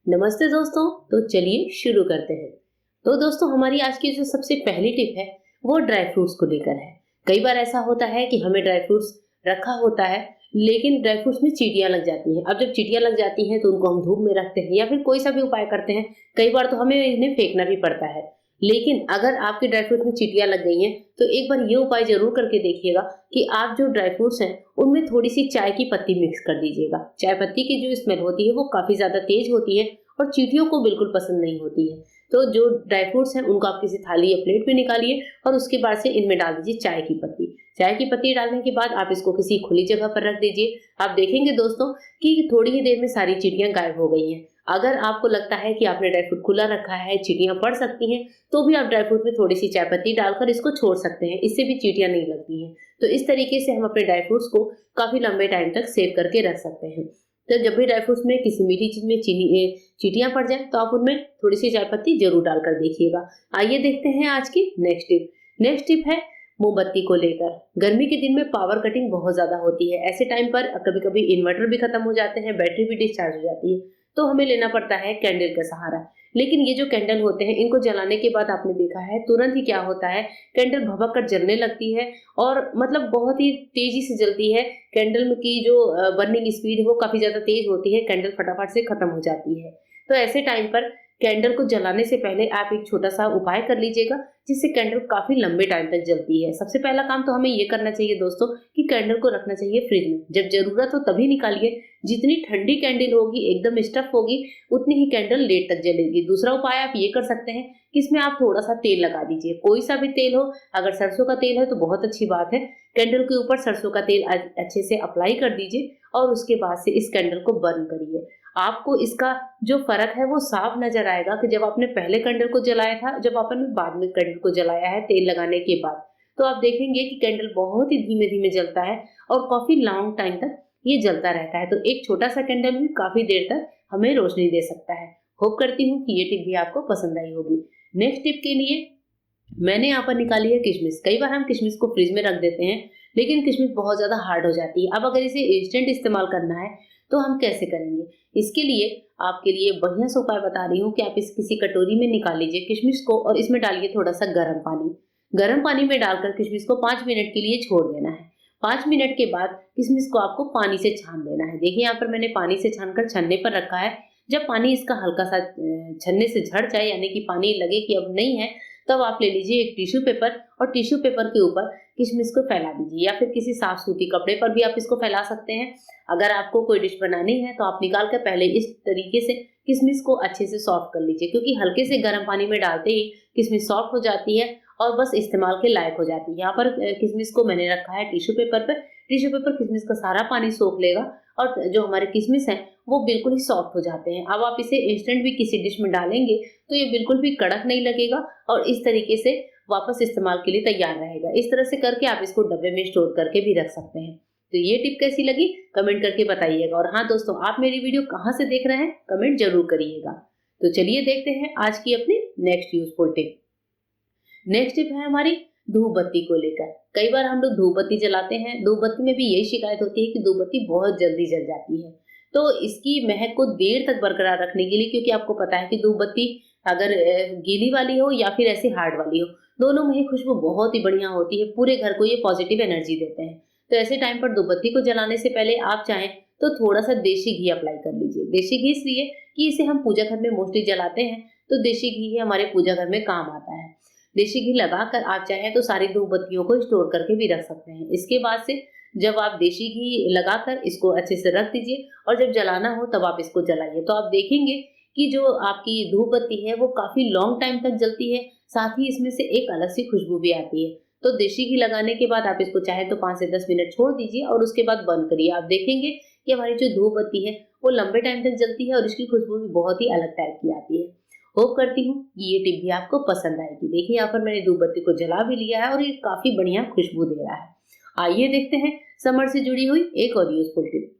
नमस्ते दोस्तों। तो चलिए शुरू करते हैं। तो दोस्तों हमारी आज की जो सबसे पहली टिप है वो ड्राई फ्रूट्स को लेकर है। कई बार ऐसा होता है कि हमें ड्राई फ्रूट्स रखा होता है लेकिन ड्राई फ्रूट्स में चींटियां लग जाती हैं। अब जब चींटियां लग जाती हैं तो उनको हम धूप में रखते हैं या फिर कोई सा भी उपाय करते हैं। कई बार तो हमें इन्हें फेंकना भी पड़ता है। लेकिन अगर आपके ड्राई फ्रूट में चींटियां लग गई हैं तो एक बार ये उपाय जरूर करके देखिएगा कि आप जो ड्राई फ्रूट्स हैं उनमें थोड़ी सी चाय की पत्ती मिक्स कर दीजिएगा। चाय पत्ती की जो स्मेल होती है वो काफी ज्यादा तेज होती है और चींटियों को बिल्कुल पसंद नहीं होती है। तो जो ड्राई फ्रूट्स हैं उनको आप किसी थाली या प्लेट में निकालिए और उसके बाद से इनमें डाल दीजिए चाय की पत्ती। चाय की पत्ती डालने के बाद आप इसको किसी खुली जगह पर रख दीजिए। आप देखेंगे दोस्तों कि थोड़ी ही देर में सारी चींटियां गायब हो गई हैं। अगर आपको लगता है कि आपने ड्राई फ्रूट खुला रखा है, चींटियां पड़ सकती हैं, तो भी आप ड्राई फ्रूट में थोड़ी सी चाय पत्ती डालकर इसको छोड़ सकते हैं। इससे भी चींटियां नहीं लगती हैं। तो इस तरीके से हम अपने ड्राई फ्रूट्स को काफी लंबे टाइम तक सेव करके रख सकते हैं। तो जब भी ड्राई फ्रूट्स में किसी मीठी चीज में चींटियां पड़ जाए तो आप उनमें थोड़ी सी चाय पत्ती जरूर डालकर देखिएगा। आइए देखते हैं आज की नेक्स्ट टिप। नेक्स्ट टिप है मोमबत्ती को लेकर। गर्मी के दिन में पावर कटिंग बहुत ज्यादा होती है। ऐसे टाइम पर कभी कभी इन्वर्टर भी खत्म हो जाते हैं, बैटरी भी डिस्चार्ज हो जाती है, तो हमें लेना पड़ता है कैंडल का सहारा। लेकिन ये जो कैंडल होते हैं इनको जलाने के बाद आपने देखा है तुरंत ही क्या होता है, कैंडल भभक कर जलने लगती है और मतलब बहुत ही तेजी से जलती है। कैंडल की जो बर्निंग स्पीड है वो काफी ज्यादा तेज होती है, कैंडल फटाफट से खत्म हो जाती है। तो ऐसे टाइम पर कैंडल को जलाने से पहले आप एक छोटा सा उपाय कर लीजिएगा जिससे कैंडल काफी लंबे टाइम तक जलती है। सबसे पहला काम तो हमें ये करना चाहिए दोस्तों कि कैंडल को रखना चाहिए फ्रिज में। जब जरूरत हो तभी निकालिए। जितनी ठंडी कैंडल होगी, एकदम स्टफ होगी, उतनी ही कैंडल लेट तक जलेगी। दूसरा उपाय आप ये कर सकते हैं कि इसमें आप थोड़ा सा तेल लगा दीजिए, कोई सा भी तेल हो। अगर सरसों का तेल है तो बहुत अच्छी बात है। कैंडल के ऊपर सरसों का तेल अच्छे से अप्लाई कर दीजिए और उसके बाद से इस कैंडल को बर्न करिए। आपको इसका जो फर्क है वो साफ नजर आएगा कि जब आपने पहले कैंडल को जलाया था, जब आपने बाद में कैंडल को जलाया है तेल लगाने के बाद, तो आप देखेंगे कि कैंडल बहुत ही धीमे धीमे जलता है और काफी लॉन्ग टाइम तक ये जलता रहता है। तो एक छोटा सा कैंडल भी काफी देर तक हमें रोशनी दे सकता है। होप करती हूँ कि ये टिप भी आपको पसंद आई होगी। नेक्स्ट टिप के लिए मैंने यहाँ पर निकाली है किशमिश। कई बार हम किशमिश को फ्रिज में रख देते हैं लेकिन किशमिश बहुत ज्यादा हार्ड हो जाती है। अब अगर इसे इंस्टेंट इस्तेमाल करना है तो हम कैसे करेंगे? इसके लिए आपके लिए बढ़िया सा उपाय बता रही हूँ कि आप इस किसी कटोरी में निकाल लीजिए किशमिश को और इसमें डालिए थोड़ा सा गर्म पानी। गर्म पानी में डालकर किशमिश को 5 मिनट के लिए छोड़ देना है। 5 मिनट के बाद किशमिश को आपको पानी से छान देना है। देखिए यहाँ पर मैंने पानी से छानकर छन्ने पर रखा है। जब पानी इसका हल्का सा छन्ने से झड़ जाए, यानी कि पानी लगे कि अब नहीं है, तब आप ले लीजिए एक टिश्यू पेपर और टिश्यू पेपर के ऊपर किशमिश को फैला दीजिए या फिर किसी साफ सूती कपड़े पर भी आप इसको फैला सकते हैं। अगर आपको कोई डिश बनानी है तो आप निकाल कर पहले इस तरीके से किशमिश को अच्छे से सॉफ्ट कर लीजिए, क्योंकि हल्के से गर्म पानी में डालते ही किशमिश सॉफ्ट हो जाती है और बस इस्तेमाल के लायक हो जाती है। यहाँ पर किशमिश को मैंने रखा है टिश्यू पेपर पर। टिश्यू पेपर किशमिश का सारा पानी सोख लेगा और जो हमारे किशमिश हैं वो बिल्कुल ही सॉफ्ट हो जाते हैं। अब आप इसे इंस्टेंट भी किसी डिश में डालेंगे तो ये बिल्कुल भी कड़क नहीं लगेगा और इस तरीके से वापस इस्तेमाल के लिए तैयार रहेगा। इस तरह से करके आप इसको डब्बे में स्टोर करके भी रख सकते हैं। तो ये टिप कैसी लगी कमेंट करके बताइएगा। और हाँ दोस्तों, आप मेरी वीडियो कहाँ से देख रहे हैं कमेंट जरूर करिएगा। तो चलिए देखते हैं आज की अपनी next useful tip. Next tip है हमारी धूप बत्ती को लेकर। कई बार हम लोग धूप बत्ती जलाते हैं, धूप बत्ती में भी यही शिकायत होती है कि धूप बत्ती बहुत जल्दी जल जाती है। तो इसकी महक को देर तक बरकरार रखने के लिए, क्योंकि आपको पता है कि धूप बत्ती अगर गीली वाली हो या फिर ऐसी हार्ड वाली हो, दोनों में ही खुशबू बहुत ही बढ़िया होती है। पूरे घर को ये पॉजिटिव एनर्जी देते हैं। तो ऐसे टाइम पर धूप बत्ती को जलाने से पहले आप चाहें तो थोड़ा सा देशी घी अप्लाई कर लीजिए। देशी घी इसलिए कि इसे हम पूजा घर में मोस्टली जलाते हैं, तो देशी घी ही हमारे पूजा घर में काम आता है। देशी घी लगाकर आप चाहें तो सारी धूप बत्तियों को स्टोर करके भी रख सकते हैं। इसके बाद से जब आप देशी घी लगाकर इसको अच्छे से रख दीजिए और जब जलाना हो तब आप इसको जलाइए। तो आप देखेंगे कि जो आपकी धूप बत्ती है वो काफी लॉन्ग टाइम तक जलती है, साथ ही इसमें से एक अलग सी खुशबू भी आती है। तो देशी घी लगाने के बाद आप इसको चाहे तो 5 से 10 मिनट छोड़ दीजिए और उसके बाद बंद करिए। आप देखेंगे कि हमारी जो धूप बत्ती है वो लंबे टाइम तक जलती है और इसकी खुशबू भी बहुत ही अलग टाइप की आती है। होप करती हूँ कि ये टिप भी आपको पसंद आएगी। देखिए यहाँ पर मैंने धूप बत्ती को जला भी लिया है और ये काफी बढ़िया खुशबू दे रहा है। आइए देखते हैं समर से जुड़ी हुई एक और यूजफुल टिप।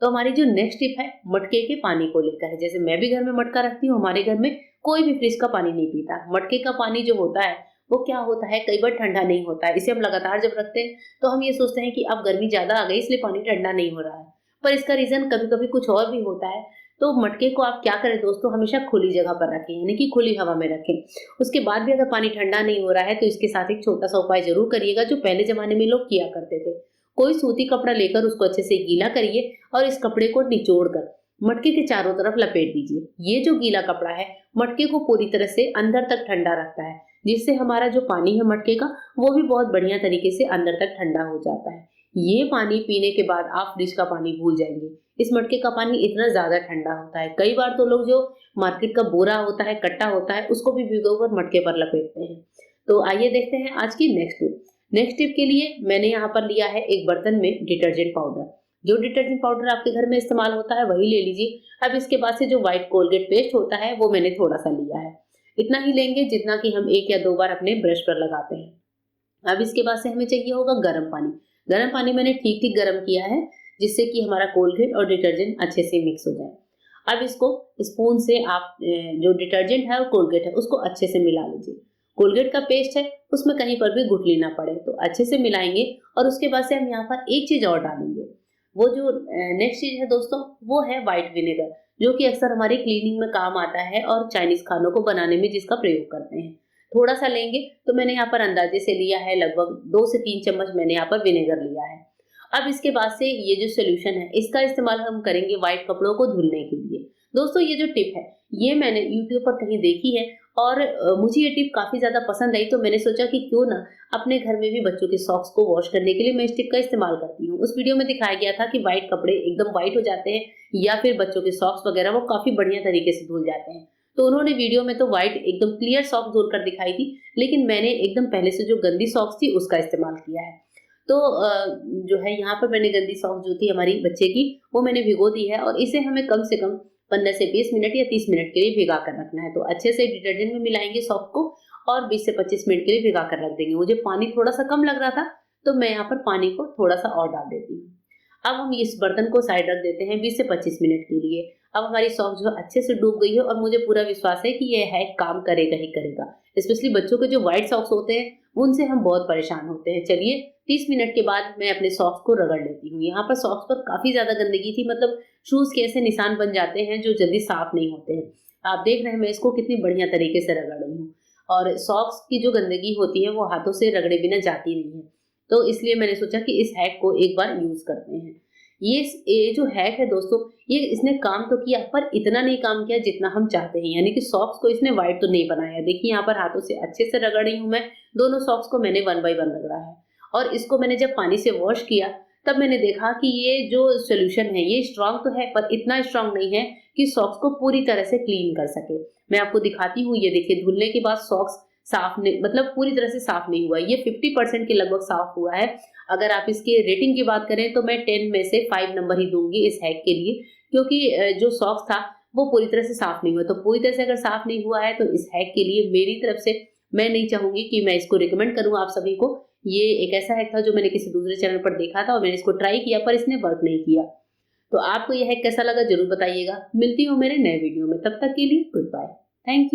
तो हमारी जो नेक्स्ट टिप है मटके के पानी को लेकर है। जैसे मैं भी घर में मटका रखती हूँ, हमारे घर में कोई भी फ्रिज का पानी नहीं पीता। मटके का पानी जो होता है वो क्या होता है, कई बार ठंडा नहीं होता है। इसे हम लगातार जब रखते हैं तो हम ये सोचते हैं कि अब गर्मी ज्यादा आ गई इसलिए पानी ठंडा नहीं हो रहा है, पर इसका रीजन कभी कभी कुछ और भी होता है। तो मटके को आप क्या करें दोस्तों, हमेशा खुली जगह पर रखें, यानी कि खुली हवा में रखें। उसके बाद भी अगर पानी ठंडा नहीं हो रहा है तो इसके साथ एक छोटा सा उपाय जरूर करिएगा, जो पहले जमाने में लोग किया करते थे। कोई सूती कपड़ा लेकर उसको अच्छे से गीला करिए और इस कपड़े को निचोड़ कर मटके के चारों तरफ लपेट दीजिए। ये जो गीला कपड़ा है मटके को पूरी तरह से अंदर तक ठंडा रखता है, जिससे हमारा जो पानी है मटके का वो भी बहुत बढ़िया तरीके से अंदर तक ठंडा हो जाता है। ये पानी पीने के बाद आप फ्रिज का पानी भूल जाएंगे। इस मटके का पानी इतना ज्यादा ठंडा होता है। कई बार तो लोग जो मार्केट का बोरा होता है, कट्टा होता है, उसको भी भिगोकर मटके पर लपेटते हैं। तो आइए देखते हैं आज की नेक्स्ट टिप। नेक्स्ट टिप के लिए मैंने यहाँ पर लिया है एक बर्तन में डिटर्जेंट पाउडर। जो डिटर्जेंट पाउडर आपके घर में इस्तेमाल होता है वही ले लीजिए। अब इसके बाद से जो व्हाइट कोलगेट पेस्ट होता है वो मैंने थोड़ा सा लिया है। इतना ही लेंगे जितना कि हम 1 या 2 बार अपने ब्रश पर लगाते हैं। अब इसके बाद से हमें चाहिए होगा गर्म पानी। गर्म पानी मैंने ठीक ठीक गर्म किया है, जिससे कि हमारा कोलगेट और डिटर्जेंट अच्छे से मिक्स हो जाए। अब इसको स्पून से आप जो डिटर्जेंट है और कोलगेट है उसको अच्छे से मिला लीजिए। कोलगेट का पेस्ट है उसमें कहीं पर भी गुठली ना पड़े, तो अच्छे से मिलाएंगे। और उसके बाद से हम यहाँ पर एक चीज और डालेंगे। वो जो नेक्स्ट चीज है दोस्तों वो है व्हाइट विनेगर, जो कि अक्सर हमारी क्लीनिंग में काम आता है और चाइनीज खानों को बनाने में जिसका प्रयोग करते हैं। थोड़ा सा लेंगे, तो मैंने यहाँ पर अंदाजे से लिया है, लगभग 2 से 3 चम्मच मैंने यहाँ पर विनेगर लिया है। अब इसके बाद से ये जो सोल्यूशन है इसका इस्तेमाल हम करेंगे व्हाइट कपड़ों को धुलने के लिए। दोस्तों ये जो टिप है ये मैंने यूट्यूब पर कहीं देखी है और मुझे ये टिप काफी ज्यादा पसंद आई, तो मैंने सोचा कि क्यों ना अपने घर में भी बच्चों के सॉक्स को वॉश करने के लिए मैं इस टिप का इस्तेमाल करती हूँ। उस वीडियो में दिखाया गया था कि व्हाइट कपड़े एकदम व्हाइट हो जाते हैं या फिर बच्चों के सॉक्स वगैरह वो काफी बढ़िया तरीके से धुल जाते हैं। तो उन्होंने वीडियो में तो व्हाइट एकदम क्लियर सॉक्स धुलकर दिखाई थी, लेकिन मैंने एकदम पहले से जो गंदी सॉक्स थी उसका इस्तेमाल किया है। तो जो है यहाँ पर मैंने गंदी सॉक्स जो थी हमारी बच्चे की वो मैंने भिगो दी है और इसे हमें कम से कम 15 से 20 मिनट या 30 मिनट के लिए भिगा कर रखना है। तो अच्छे से डिटर्जेंट में मिलाएंगे सॉक्स को और 20 से 25 मिनट के लिए भिगा कर रख देंगे। मुझे पानी थोड़ा सा कम लग रहा था तो मैं यहाँ पर पानी को थोड़ा सा और डाल देती हूँ। अब हम इस बर्तन को साइड रख देते हैं 20 से 25 मिनट के लिए। अब हमारी सॉक्स जो अच्छे से डूब गई है और मुझे पूरा विश्वास है कि ये हैक काम करेगा ही करेगा। स्पेशली बच्चों के जो व्हाइट सॉक्स होते हैं उनसे हम बहुत परेशान होते हैं। चलिए 30 मिनट के बाद मैं अपने सॉक्स को रगड़ लेती हूँ। यहाँ पर सॉक्स पर काफी ज्यादा गंदगी थी, मतलब शूज के ऐसे निशान बन जाते हैं जो जल्दी साफ नहीं होते हैं। आप देख रहे हैं मैं इसको कितनी बढ़िया तरीके से रगड़ रही हूँ और सॉक्स की जो गंदगी होती है वो हाथों से रगड़े बिना जाती नहीं है। तो इसलिए मैंने सोचा कि इस हैक को एक बार यूज करते हैं। ये जो हैक है दोस्तों ये इसने काम तो किया पर इतना नहीं काम किया जितना हम चाहते हैं, यानी कि सॉक्स को इसने व्हाइट तो नहीं बनाया। देखिए यहाँ पर हाथों से अच्छे से रगड़ रही हूँ मैं। दोनों सॉक्स को मैंने 1 बाय 1 रगड़ा है और इसको मैंने जब पानी से वॉश किया तब मैंने देखा कि ये जो सोल्यूशन है ये स्ट्रांग तो है पर इतना स्ट्रांग नहीं है कि सॉक्स को पूरी तरह से क्लीन कर सके। मैं आपको दिखाती हूँ, ये देखिए धुलने के बाद सॉक्स साफ नहीं, मतलब पूरी तरह से साफ नहीं हुआ। ये 50% के लगभग साफ हुआ है। अगर आप इसके रेटिंग की बात करें तो मैं 10 में से 5 नंबर ही दूंगी इस हैक के लिए, क्योंकि जो सॉक्स था वो पूरी तरह से साफ नहीं हुआ। तो पूरी तरह से अगर साफ नहीं हुआ है तो इस हैक के लिए मेरी तरफ से मैं नहीं चाहूंगी कि मैं इसको रिकमेंड करूं आप सभी को। ये एक ऐसा हैक था जो मैंने किसी दूसरे चैनल पर देखा था और मैंने इसको ट्राई किया पर इसने वर्क नहीं किया। तो आपको यह हैक कैसा लगा जरूर बताइएगा। मिलती हूँ मेरे नए वीडियो में, तब तक के लिए गुड बाय, थैंक यू।